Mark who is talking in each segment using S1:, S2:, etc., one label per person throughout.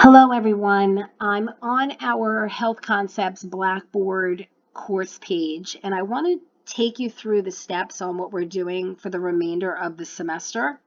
S1: Hello, everyone. I'm on our Health Concepts Blackboard course page, and I want to take you through the steps on what we're doing for the remainder of the semester.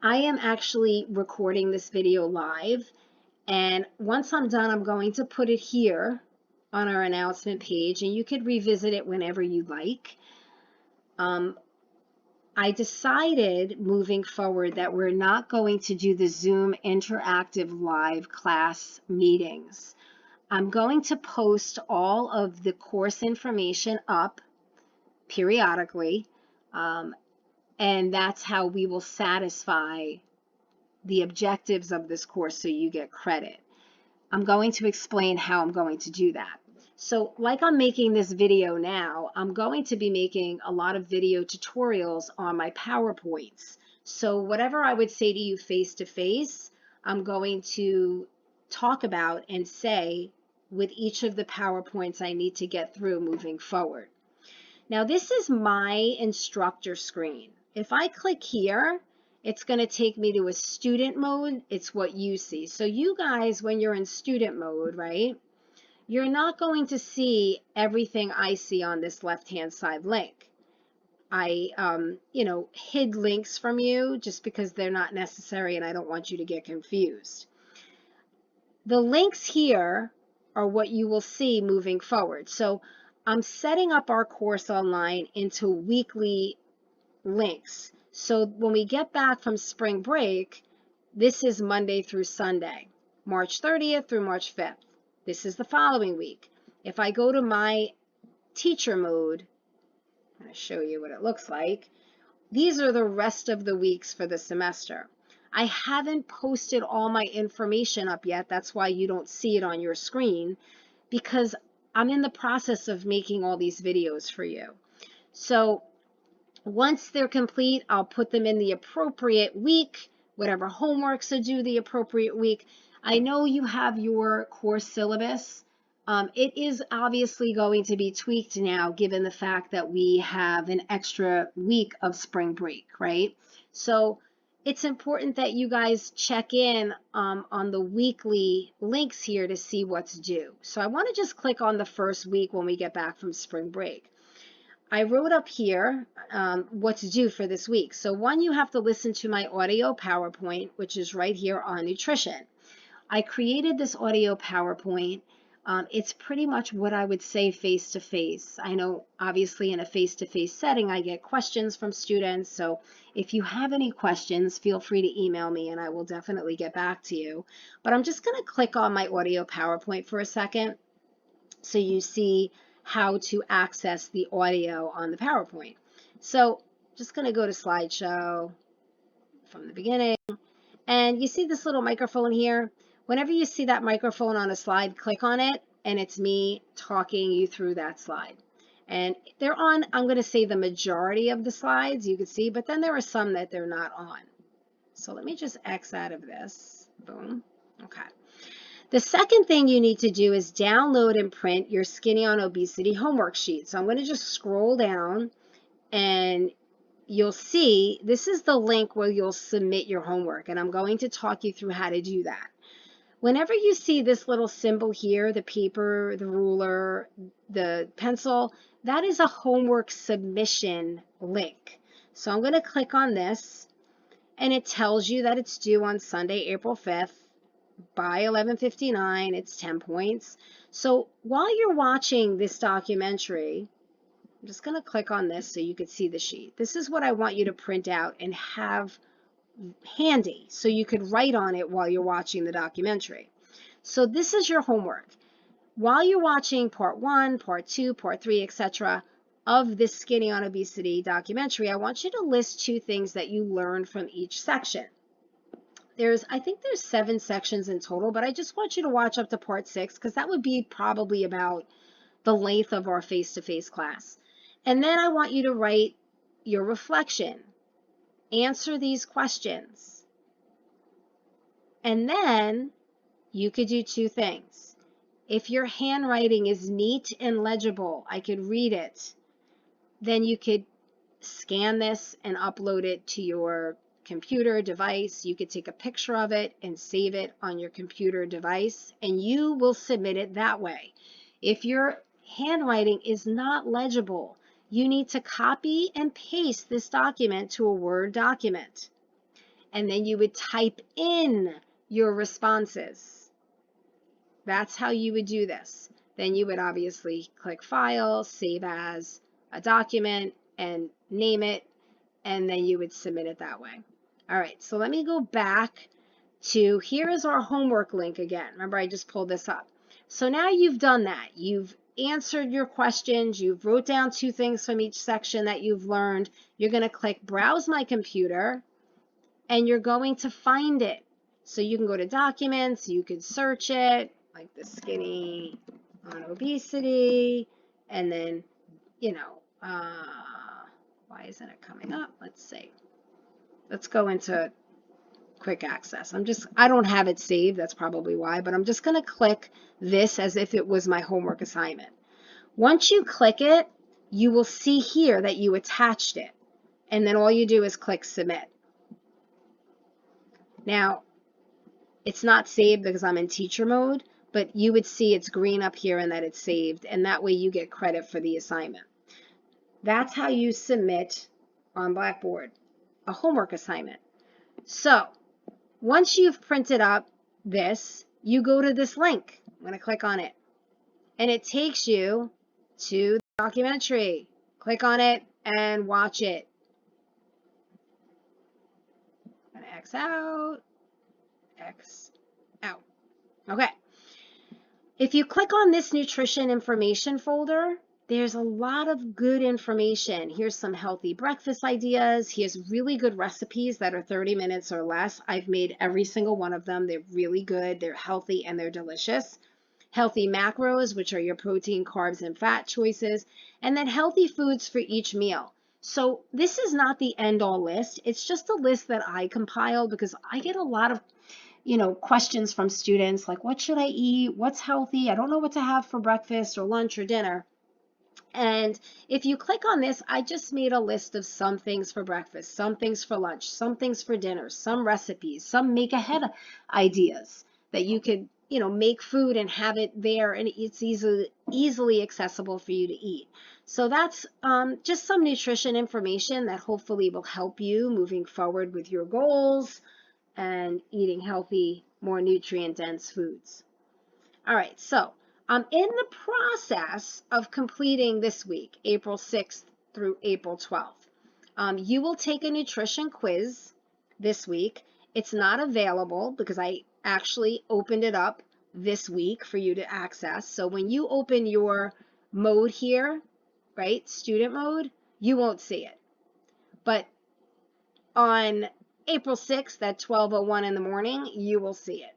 S1: I am actually recording this video live, and once I'm done, I'm going to put it here on our announcement page, and you could revisit it whenever you like. I decided moving forward that we're not going to do the Zoom interactive live class meetings. I'm going to post all of the course information up periodically, and that's how we will satisfy the objectives of this course so you get credit. I'm going to explain how I'm going to do that. So like I'm making this video now, I'm going to be making a lot of video tutorials on my PowerPoints. So whatever I would say to you face to face, I'm going to talk about and say with each of the PowerPoints I need to get through moving forward. Now this is my instructor screen. If I click here, it's going to take me to a student mode. It's what you see. So you guys, when you're in student mode, right, you're not going to see everything I see on this left-hand side link. I, hid links from you just because they're not necessary and I don't want you to get confused. The links here are what you will see moving forward. So I'm setting up our course online into weekly links. So when we get back from spring break, this is Monday through Sunday, March 30th through March 5th. This is the following week. If I go to my teacher mode, I'm going to show you what it looks like. These are the rest of the weeks for the semester. I haven't posted all my information up yet. That's why you don't see it on your screen, because I'm in the process of making all these videos for you. So once they're complete, I'll put them in the appropriate week, whatever homeworks are due the appropriate week. I know you have your course syllabus. It is obviously going to be tweaked now, given the fact that we have an extra week of spring break, right? So it's important that you guys check in on the weekly links here to see what's due. So I want to just click on the first week when we get back from spring break. I wrote up here what's due for this week. So one, you have to listen to my audio PowerPoint, which is right here on nutrition. I created this audio PowerPoint. It's pretty much what I would say face-to-face. I know obviously in a face-to-face setting, I get questions from students. So if you have any questions, feel free to email me and I will definitely get back to you. But I'm just going to click on my audio PowerPoint for a second so you see how to access the audio on the PowerPoint. So just going to go to slideshow from the beginning. And you see this little microphone here. Whenever you see that microphone on a slide, click on it, and it's me talking you through that slide. And they're on, I'm going to say, the majority of the slides, you can see, but then there are some that they're not on. So let me just X out of this. Boom. Okay. The second thing you need to do is download and print your Skinny on Obesity homework sheet. So I'm going to just scroll down and you'll see this is the link where you'll submit your homework, and I'm going to talk you through how to do that. Whenever you see this little symbol here, the paper, the ruler, the pencil, that is a homework submission link. So I'm going to click on this, and it tells you that it's due on Sunday, April 5th by 11:59. It's 10 points. So while you're watching this documentary, I'm just going to click on this so you could see the sheet. This is what I want you to print out and have handy so you could write on it while you're watching the documentary. So this is your homework. While you're watching part 1, part 2, part 3, etc. of this Skinny on Obesity documentary, I want you to list 2 things that you learned from each section. I think there's 7 sections in total, but I just want you to watch up to part 6 because that would be probably about the length of our face-to-face class. And then I want you to write your reflection. Answer these questions. And then you could do 2 things. If your handwriting is neat and legible, I could read it, then you could scan this and upload it to your computer device. You could take a picture of it and save it on your computer device, and you will submit it that way. If your handwriting is not legible, you need to copy and paste this document to a Word document. And then you would type in your responses. That's how you would do this. Then you would obviously click File, Save As a Document, and name it, and then you would submit it that way. All right, so let me go back to, here is our homework link again. Remember, I just pulled this up. So now you've done that. You've answered your questions. You've wrote down 2 things from each section that you've learned. You're going to click Browse My Computer, and you're going to find it. So you can go to Documents, you can search it, like the skinny on obesity, and then, you know, why isn't it coming up? Let's see. Let's go into quick access. I don't have it saved, that's probably why, but I'm just going to click this as if it was my homework assignment. Once you click it, you will see here that you attached it, and then all you do is click Submit. Now, it's not saved because I'm in teacher mode, but you would see it's green up here and that it's saved, and that way you get credit for the assignment. That's how you submit on Blackboard a homework assignment. So once you've printed up this, you go to this link. I'm going to click on it, and it takes you to the documentary. Click on it and watch it. I'm going to X out, X out. Okay. If you click on this nutrition information folder, there's a lot of good information. Here's some healthy breakfast ideas. Here's really good recipes that are 30 minutes or less. I've made every single one of them. They're really good. They're healthy and they're delicious. Healthy macros, which are your protein, carbs, and fat choices. And then healthy foods for each meal. So this is not the end-all list. It's just a list that I compiled because I get a lot of questions from students like, what should I eat? What's healthy? I don't know what to have for breakfast or lunch or dinner. And if you click on this, I just made a list of some things for breakfast, some things for lunch, some things for dinner, some recipes, some make ahead ideas that you could, make food and have it there, and it's easily accessible for you to eat. So that's just some nutrition information that hopefully will help you moving forward with your goals and eating healthy, more nutrient-dense foods. All right, so I'm in the process of completing this week, April 6th through April 12th. You will take a nutrition quiz this week. It's not available because I actually opened it up this week for you to access. So when you open your mode here, right, student mode, you won't see it. But on April 6th at 12:01 in the morning, you will see it.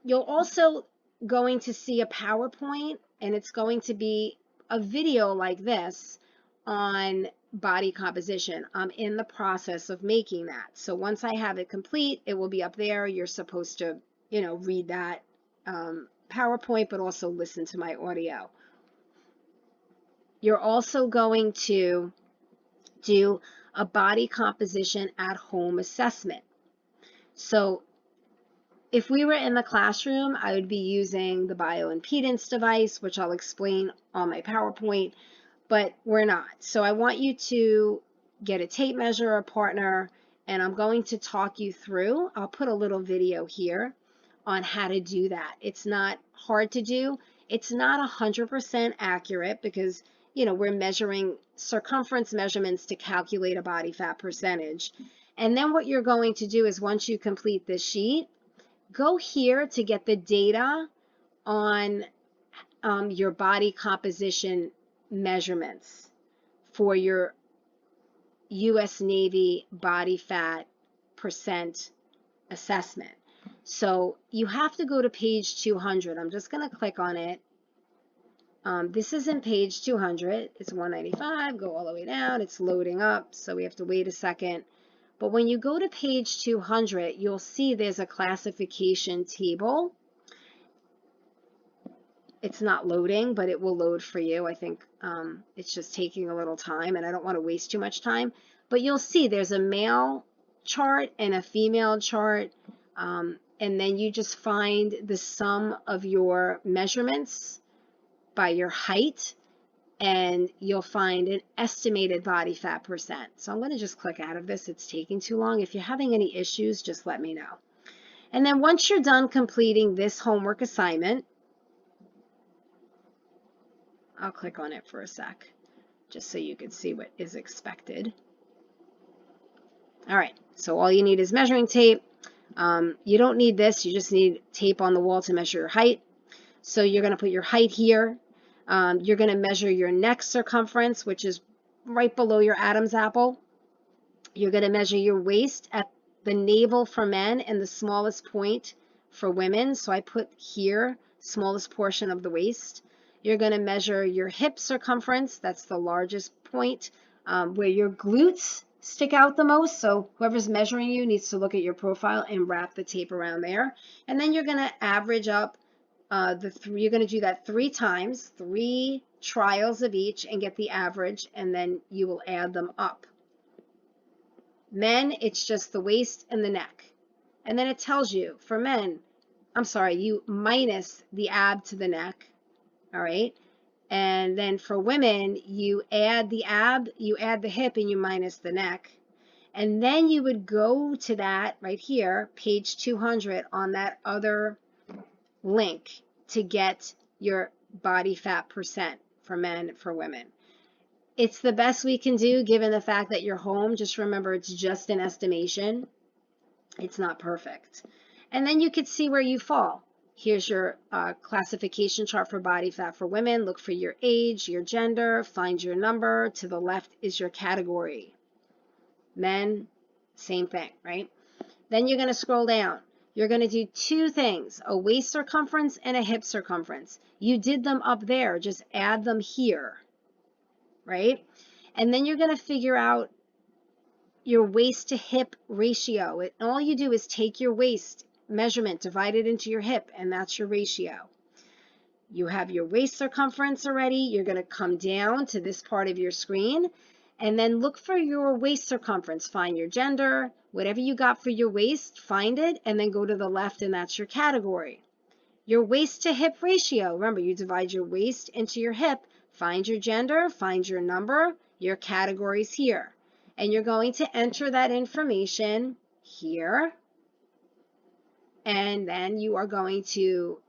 S1: You'll also going to see a PowerPoint, and it's going to be a video like this on body composition. I'm in the process of making that. So once I have it complete, it will be up there. You're supposed to, read that PowerPoint, but also listen to my audio. You're also going to do a body composition at home assessment. So if we were in the classroom, I would be using the bioimpedance device, which I'll explain on my PowerPoint, but we're not. So I want you to get a tape measure, a partner, and I'm going to talk you through. I'll put a little video here on how to do that. It's not hard to do. It's not 100% accurate because, we're measuring circumference measurements to calculate a body fat percentage. And then what you're going to do is once you complete this sheet, go here to get the data on your body composition measurements for your U.S. Navy body fat percent assessment. So you have to go to page 200. I'm just going to click on it. This is in page 200. It's 195. Go all the way down. It's loading up, so we have to wait a second. But when you go to page 200, you'll see there's a classification table. It's not loading, but it will load for you. I think it's just taking a little time, and I don't want to waste too much time. But you'll see there's a male chart and a female chart, and then you just find the sum of your measurements by your height, and you'll find an estimated body fat percent. So I'm going to just click out of this. It's taking too long. If you're having any issues, just let me know. And then once you're done completing this homework assignment, I'll click on it for a sec, just so you can see what is expected. All right, so all you need is measuring tape. You don't need this. You just need tape on the wall to measure your height. So you're going to put your height here. You're going to measure your neck circumference, which is right below your Adam's apple. You're going to measure your waist at the navel for men and the smallest point for women. So I put here, smallest portion of the waist. You're going to measure your hip circumference. That's the largest point where your glutes stick out the most. So whoever's measuring you needs to look at your profile and wrap the tape around there. And then you're going to average up you're going to do that 3 times, 3 trials of each, and get the average, and then you will add them up. Men, it's just the waist and the neck. And then it tells you, for men, you minus the ab to the neck, all right? And then for women, you add the ab, you add the hip, and you minus the neck. And then you would go to that right here, page 200 on that other link to get your body fat percent for men, for women. It's the best we can do given the fact that you're home. Just remember, it's just an estimation. It's not perfect. And then you could see where you fall. Here's your classification chart for body fat for women. Look for your age, your gender, find your number. To the left is your category. Men, same thing, right? Then you're going to scroll down. You're going to do 2 things, a waist circumference and a hip circumference. You did them up there, just add them here, right? And then you're going to figure out your waist to hip ratio. All you do is take your waist measurement, divide it into your hip, and that's your ratio. You have your waist circumference already. You're going to come down to this part of your screen and then look for your waist circumference. Find your gender, whatever you got for your waist, find it, and then go to the left, and that's your category. Your waist to hip ratio, remember, you divide your waist into your hip, find your gender, find your number, your categories here. And you're going to enter that information here, and then you are going to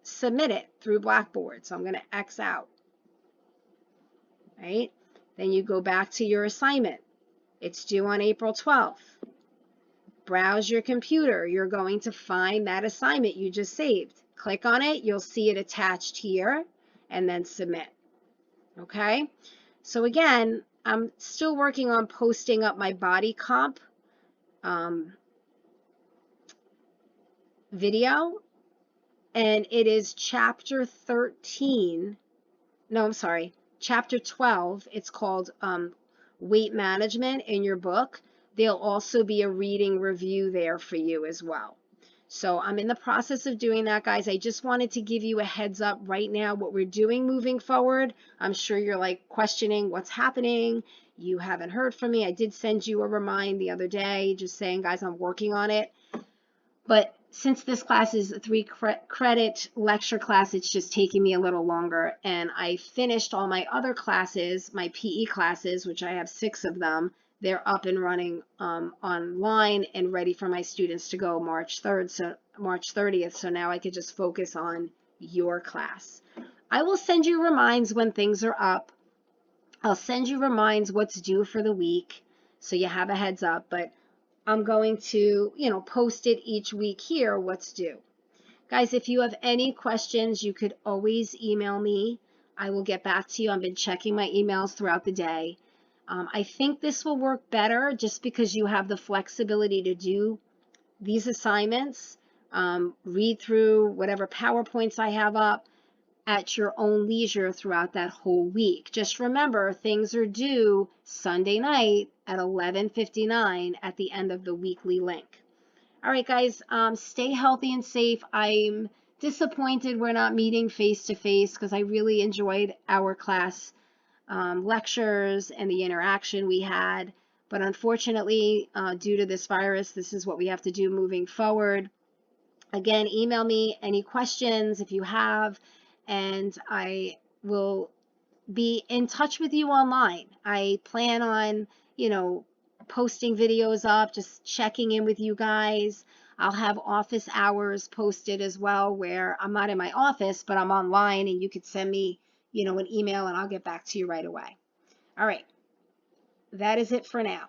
S1: submit it through Blackboard. So I'm going to X out, right? Then you go back to your assignment. It's due on April 12th. Browse your computer. You're going to find that assignment you just saved. Click on it. You'll see it attached here, and then submit. Okay? So again, I'm still working on posting up my body comp video, and it is chapter 13. No, I'm sorry. Chapter 12, it's called Weight Management in your book. There'll also be a reading review there for you as well. So I'm in the process of doing that, guys. I just wanted to give you a heads up right now what we're doing moving forward. I'm sure you're like questioning what's happening. You haven't heard from me. I did send you a remind the other day just saying, guys, I'm working on it. But since this class is a 3-credit lecture class, it's just taking me a little longer. And I finished all my other classes, my PE classes, which I have 6 of them. They're up and running online and ready for my students to go March 30th. So now I could just focus on your class. I will send you reminds when things are up. I'll send you reminds what's due for the week, so you have a heads up. But I'm going to, post it each week here, what's due. Guys, if you have any questions, you could always email me. I will get back to you. I've been checking my emails throughout the day. I think this will work better just because you have the flexibility to do these assignments, read through whatever PowerPoints I have up at your own leisure throughout that whole week. Just remember, things are due Sunday night at 11:59 at the end of the weekly link. All right, guys, stay healthy and safe. I'm disappointed we're not meeting face-to-face because I really enjoyed our class lectures and the interaction we had. But unfortunately, due to this virus, this is what we have to do moving forward. Again, email me any questions if you have, and I will be in touch with you online. I plan on, posting videos up, just checking in with you guys. I'll have office hours posted as well, where I'm not in my office, but I'm online, and you could send me, an email, and I'll get back to you right away. All right. That is it for now.